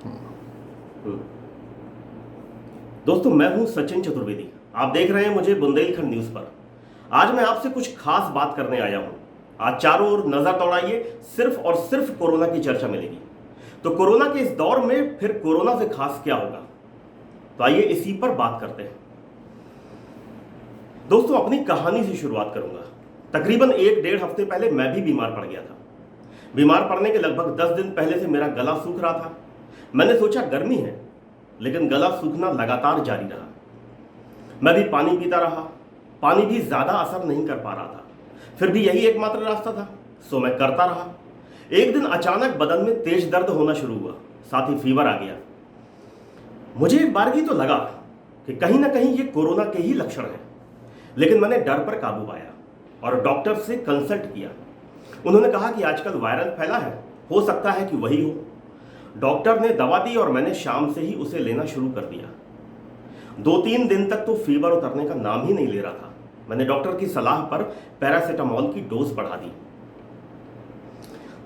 हम्म। दोस्तों, मैं हूं सचिन चतुर्वेदी। आप देख रहे हैं मुझे बुंदेलखंड न्यूज पर। आज मैं आपसे कुछ खास बात करने आया हूं। आज चारों ओर नजर दौड़ाइए, सिर्फ और सिर्फ कोरोना की चर्चा मिलेगी। तो कोरोना के इस दौर में फिर कोरोना से खास क्या होगा, तो आइए इसी पर बात करते हैं। दोस्तों, अपनी कहानी से शुरुआत करूंगा। तकरीबन 1-1.5 हफ्ते पहले मैं भी बीमार पड़ गया था। बीमार पड़ने के लगभग 10 दिन पहले से मेरा गला सूख रहा था। मैंने सोचा गर्मी है, लेकिन गला सूखना लगातार जारी रहा। मैं भी पानी पीता रहा, पानी भी ज्यादा असर नहीं कर पा रहा था। फिर भी यही एकमात्र रास्ता था, सो मैं करता रहा। एक दिन अचानक बदन में तेज दर्द होना शुरू हुआ, साथ ही फीवर आ गया। मुझे एक बार तो लगा कि कहीं ना कहीं ये कोरोना के ही लक्षण हैं, लेकिन मैंने डर पर काबू पाया और डॉक्टर से कंसल्ट किया। उन्होंने कहा कि आजकल वायरल फैला है, हो सकता है कि वही हो। डॉक्टर ने दवा दी और मैंने शाम से ही उसे लेना शुरू कर दिया। 2-3 दिन तक तो फीवर उतरने का नाम ही नहीं ले रहा था। मैंने डॉक्टर की सलाह पर पैरासीटामोल की डोज बढ़ा दी।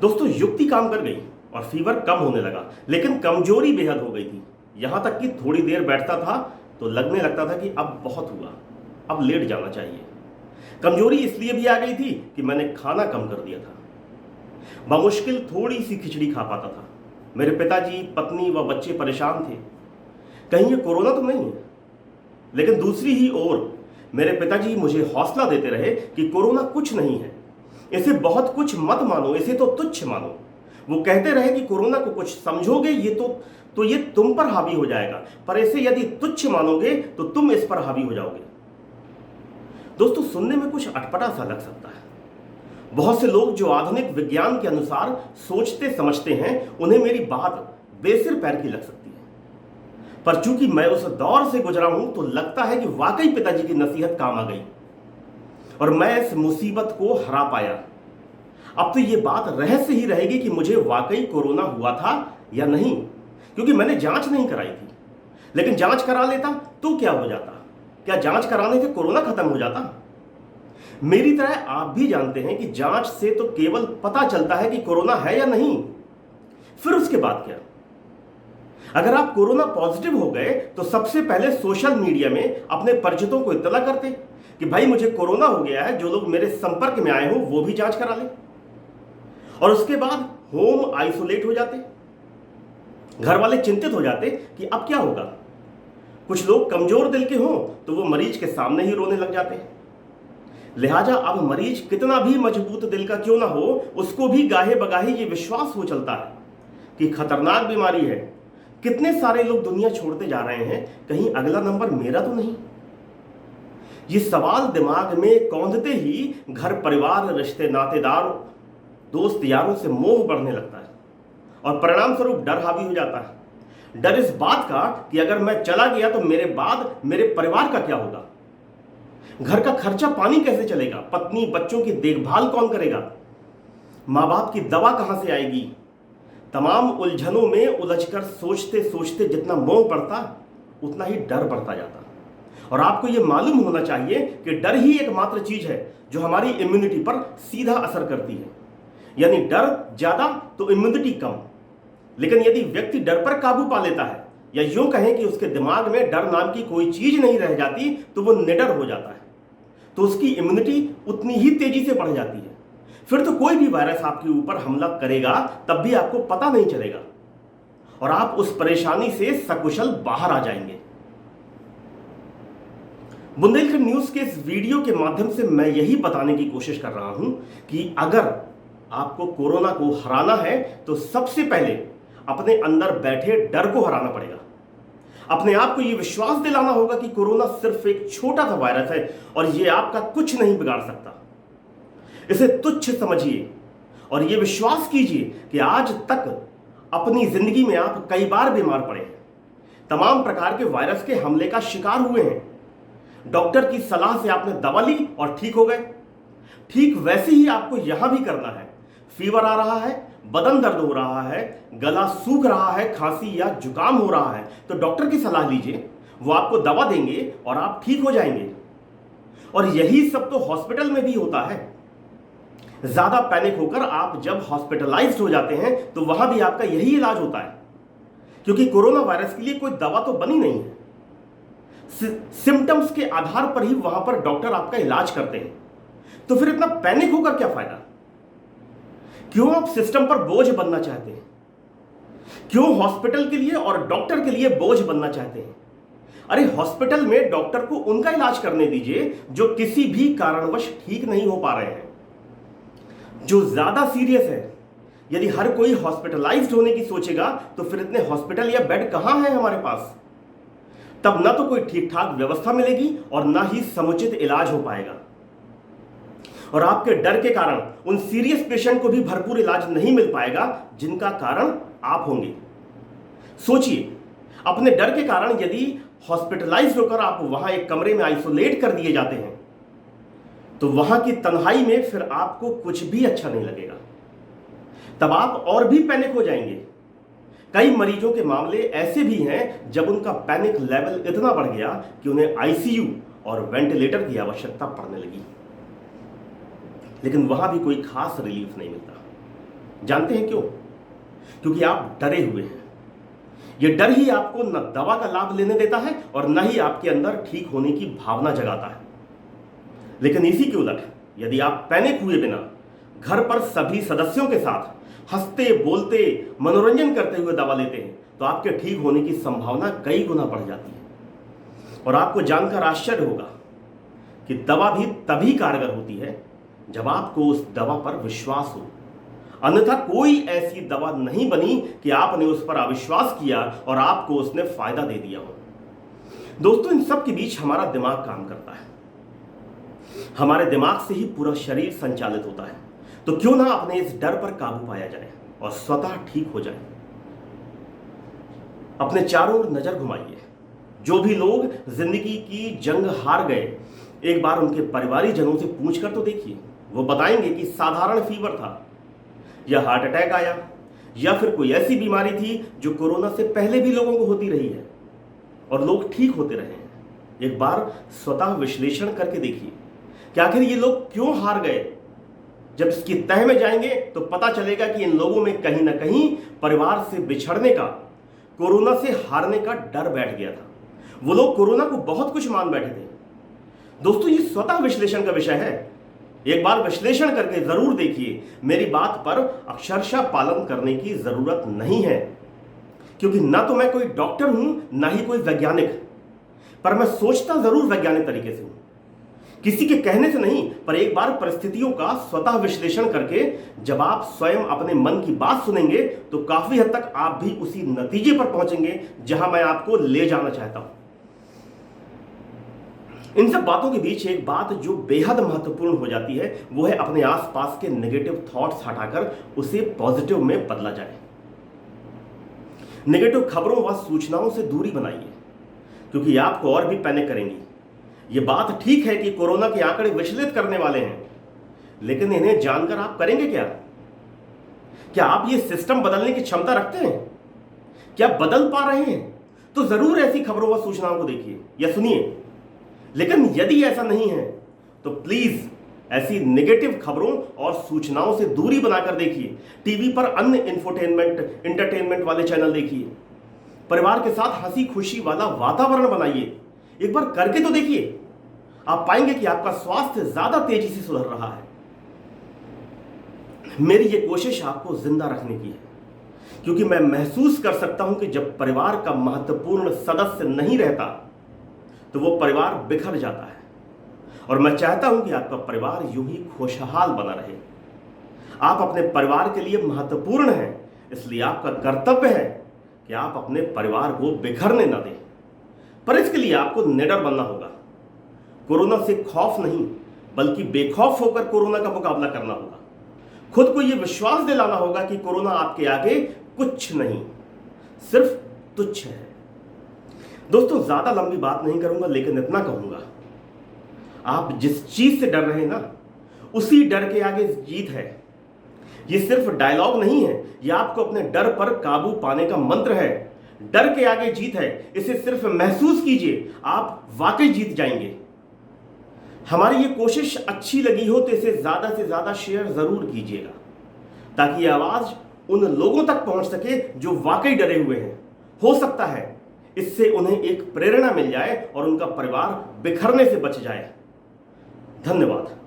दोस्तों, युक्ति काम कर गई और फीवर कम होने लगा, लेकिन कमजोरी बेहद हो गई थी। यहां तक कि थोड़ी देर बैठता था तो लगने लगता था कि अब बहुत हुआ, अब लेट जाना चाहिए। कमजोरी इसलिए भी आ गई थी कि मैंने खाना कम कर दिया था। बमुश्किल थोड़ी सी खिचड़ी खा पाता था। मेरे पिताजी, पत्नी व बच्चे परेशान थे, कहीं ये कोरोना तो नहीं है। लेकिन दूसरी ही ओर मेरे पिताजी मुझे हौसला देते रहे कि कोरोना कुछ नहीं है, इसे बहुत कुछ मत मानो, इसे तो तुच्छ मानो। वो कहते रहे कि कोरोना को कुछ समझोगे ये तो ये तुम पर हावी हो जाएगा, पर इसे यदि तुच्छ मानोगे तो तुम इस पर हावी हो जाओगे। दोस्तों, सुनने में कुछ अटपटा सा लग सकता है। बहुत से लोग जो आधुनिक विज्ञान के अनुसार सोचते समझते हैं, उन्हें मेरी बात बेसिर पैर की लग सकती है। पर चूंकि मैं उस दौर से गुजरा हूं, तो लगता है कि वाकई पिताजी की नसीहत काम आ गई और मैं इस मुसीबत को हरा पाया। अब तो यह बात रहस्य ही रहेगी कि मुझे वाकई कोरोना हुआ था या नहीं, क्योंकि मैंने जांच नहीं कराई थी। लेकिन जांच करा लेता तो क्या हो जाता? क्या जांच कराने से कोरोना खत्म हो जाता? मेरी तरह आप भी जानते हैं कि जांच से तो केवल पता चलता है कि कोरोना है या नहीं, फिर उसके बाद क्या? अगर आप कोरोना पॉजिटिव हो गए तो सबसे पहले सोशल मीडिया में अपने परिचितों को इत्तला करते कि भाई मुझे कोरोना हो गया है, जो लोग मेरे संपर्क में आए हो वो भी जांच करा ले। और उसके बाद होम आइसोलेट हो जाते। घर वाले चिंतित हो जाते कि अब क्या होगा। कुछ लोग कमजोर दिल के हों तो वो मरीज के सामने ही रोने लग जाते हैं। लिहाजा अब मरीज कितना भी मजबूत दिल का क्यों ना हो, उसको भी गाहे बगाहे ये विश्वास हो चलता है कि खतरनाक बीमारी है। कितने सारे लोग दुनिया छोड़ते जा रहे हैं, कहीं अगला नंबर मेरा तो नहीं? ये सवाल दिमाग में कौंधते ही घर परिवार, रिश्ते नातेदार, दोस्त यारों से मोह बढ़ने लगता है और परिणाम स्वरूप डर हावी हो जाता है। डर इस बात का कि अगर मैं चला गया तो मेरे बाद मेरे परिवार का क्या होगा? घर का खर्चा पानी कैसे चलेगा? पत्नी बच्चों की देखभाल कौन करेगा? माँ बाप की दवा कहां से आएगी? तमाम उलझनों में उलझकर सोचते सोचते जितना मोह बढ़ता, उतना ही डर बढ़ता जाता। और आपको यह मालूम होना चाहिए कि डर ही एकमात्र चीज है जो हमारी इम्यूनिटी पर सीधा असर करती है। यानी डर ज्यादा तो इम्यूनिटी कम। लेकिन यदि व्यक्ति डर पर काबू पा लेता है, या यूं कहें कि उसके दिमाग में डर नाम की कोई चीज नहीं रह जाती, तो वो निडर हो जाता है, तो उसकी इम्यूनिटी उतनी ही तेजी से बढ़ जाती है। फिर तो कोई भी वायरस आपके ऊपर हमला करेगा तब भी आपको पता नहीं चलेगा और आप उस परेशानी से सकुशल बाहर आ जाएंगे। बुंदेलखंड न्यूज के इस वीडियो के माध्यम से मैं यही बताने की कोशिश कर रहा हूं कि अगर आपको कोरोना को हराना है तो सबसे पहले अपने अंदर बैठे डर को हराना पड़ेगा। अपने आप को यह विश्वास दिलाना होगा कि कोरोना सिर्फ एक छोटा सा वायरस है और यह आपका कुछ नहीं बिगाड़ सकता। इसे तुच्छ समझिए और यह विश्वास कीजिए कि आज तक अपनी जिंदगी में आप कई बार बीमार पड़े हैं, तमाम प्रकार के वायरस के हमले का शिकार हुए हैं। डॉक्टर की सलाह से आपने दवा ली और ठीक हो गए। ठीक वैसे ही आपको यहां भी करना है। फीवर आ रहा है, बदन दर्द हो रहा है, गला सूख रहा है, खांसी या जुकाम हो रहा है, तो डॉक्टर की सलाह लीजिए, वो आपको दवा देंगे और आप ठीक हो जाएंगे। और यही सब तो हॉस्पिटल में भी होता है। ज्यादा पैनिक होकर आप जब हॉस्पिटलाइज्ड हो जाते हैं तो वहां भी आपका यही इलाज होता है क्योंकि कोरोना वायरस के लिए कोई दवा तो बनी नहीं है। सिम्टम्स के आधार पर ही वहां पर डॉक्टर आपका इलाज करते हैं। तो फिर इतना पैनिक होकर क्या फायदा? क्यों आप सिस्टम पर बोझ बनना चाहते हैं? क्यों हॉस्पिटल के लिए और डॉक्टर के लिए बोझ बनना चाहते हैं? अरे हॉस्पिटल में डॉक्टर को उनका इलाज करने दीजिए जो किसी भी कारणवश ठीक नहीं हो पा रहे हैं, जो ज्यादा सीरियस है। यदि हर कोई हॉस्पिटलाइज्ड होने की सोचेगा तो फिर इतने हॉस्पिटल या बेड कहां हैं हमारे पास? तब ना तो कोई ठीक ठाक व्यवस्था मिलेगी और ना ही समुचित इलाज हो पाएगा। और आपके डर के कारण उन सीरियस पेशेंट को भी भरपूर इलाज नहीं मिल पाएगा जिनका कारण आप होंगे। सोचिए, अपने डर के कारण यदि हॉस्पिटलाइज्ड होकर आप वहां एक कमरे में आइसोलेट कर दिए जाते हैं तो वहां की तन्हाई में फिर आपको कुछ भी अच्छा नहीं लगेगा। तब आप और भी पैनिक हो जाएंगे। कई मरीजों के मामले ऐसे भी हैं जब उनका पैनिक लेवल इतना बढ़ गया कि उन्हें आईसीयू और वेंटिलेटर की आवश्यकता पड़ने लगी। लेकिन वहां भी कोई खास रिलीफ नहीं मिलता। जानते हैं क्यों? क्योंकि आप डरे हुए हैं। यह डर ही आपको न दवा का लाभ लेने देता है और न ही आपके अंदर ठीक होने की भावना जगाता है। लेकिन इसी के उलट यदि आप पैनिक हुए बिना घर पर सभी सदस्यों के साथ हंसते बोलते मनोरंजन करते हुए दवा लेते हैं तो आपके ठीक होने की संभावना कई गुना बढ़ जाती है। और आपको जानकर आश्चर्य होगा कि दवा भी तभी कारगर होती है जब आपको उस दवा पर विश्वास हो। अन्यथा कोई ऐसी दवा नहीं बनी कि आपने उस पर अविश्वास किया और आपको उसने फायदा दे दिया हो। दोस्तों, इन सब के बीच हमारा दिमाग काम करता है। हमारे दिमाग से ही पूरा शरीर संचालित होता है। तो क्यों ना अपने इस डर पर काबू पाया जाए और स्वतः ठीक हो जाए। अपने चारों ओर नजर घुमाइए। जो भी लोग जिंदगी की जंग हार गए, एक बार उनके परिवारीजनों से पूछकर तो देखिए। वो बताएंगे कि साधारण फीवर था, या हार्ट अटैक आया, या फिर कोई ऐसी बीमारी थी जो कोरोना से पहले भी लोगों को होती रही है और लोग ठीक होते रहे हैं। एक बार स्वतः विश्लेषण करके देखिए कि आखिर ये लोग क्यों हार गए। जब इसकी तह में जाएंगे तो पता चलेगा कि इन लोगों में कहीं ना कहीं परिवार से बिछड़ने का, कोरोना से हारने का डर बैठ गया था। वो लोग कोरोना को बहुत कुछ मान बैठे थे। दोस्तों, ये स्वतः विश्लेषण का विषय है। एक बार विश्लेषण करके जरूर देखिए। मेरी बात पर अक्षरशः पालन करने की जरूरत नहीं है, क्योंकि ना तो मैं कोई डॉक्टर हूं ना ही कोई वैज्ञानिक, पर मैं सोचता जरूर वैज्ञानिक तरीके से हूं। किसी के कहने से नहीं, पर एक बार परिस्थितियों का स्वतः विश्लेषण करके जब आप स्वयं अपने मन की बात सुनेंगे तो काफी हद तक आप भी उसी नतीजे पर पहुंचेंगे जहां मैं आपको ले जाना चाहता हूं। इन सब बातों के बीच एक बात जो बेहद महत्वपूर्ण हो जाती है वो है अपने आसपास के नेगेटिव थॉट्स हटाकर उसे पॉजिटिव में बदला जाए। नेगेटिव खबरों व सूचनाओं से दूरी बनाइए, क्योंकि आपको और भी पैनिक करेंगी। ये बात ठीक है कि कोरोना के आंकड़े विचलित करने वाले हैं, लेकिन इन्हें जानकर आप करेंगे क्या? क्या आप ये सिस्टम बदलने की क्षमता रखते हैं? क्या बदल पा रहे हैं? तो जरूर ऐसी खबरों व सूचनाओं को देखिए या सुनिए। लेकिन यदि ऐसा नहीं है तो प्लीज ऐसी नेगेटिव खबरों और सूचनाओं से दूरी बनाकर देखिए। टीवी पर अन्य इंटरटेनमेंट वाले चैनल देखिए। परिवार के साथ हंसी खुशी वाला वातावरण बनाइए। एक बार करके तो देखिए, आप पाएंगे कि आपका स्वास्थ्य ज्यादा तेजी से सुधर रहा है। मेरी ये कोशिश आपको जिंदा रखने की है, क्योंकि मैं महसूस कर सकता हूं कि जब परिवार का महत्वपूर्ण सदस्य नहीं रहता तो वो परिवार बिखर जाता है। और मैं चाहता हूं कि आपका परिवार यूं ही खुशहाल बना रहे। आप अपने परिवार के लिए महत्वपूर्ण हैं, इसलिए आपका कर्तव्य है कि आप अपने परिवार को बिखरने न दें। पर इसके लिए आपको निडर बनना होगा। कोरोना से खौफ नहीं बल्कि बेखौफ होकर कोरोना का मुकाबला करना होगा। खुद को यह विश्वास दिलाना होगा कि कोरोना आपके आगे कुछ नहीं, सिर्फ तुच्छ है। दोस्तों, ज्यादा लंबी बात नहीं करूंगा, लेकिन इतना कहूंगा, आप जिस चीज से डर रहे हैं ना, उसी डर के आगे जीत है। यह सिर्फ डायलॉग नहीं है, यह आपको अपने डर पर काबू पाने का मंत्र है। डर के आगे जीत है, इसे सिर्फ महसूस कीजिए, आप वाकई जीत जाएंगे। हमारी ये कोशिश अच्छी लगी हो तो इसे ज्यादा से ज्यादा शेयर जरूर कीजिएगा, ताकि ये आवाज उन लोगों तक पहुंच सके जो वाकई डरे हुए हैं, हो सकता है इससे उन्हें एक प्रेरणा मिल जाए और उनका परिवार बिखरने से बच जाए। धन्यवाद।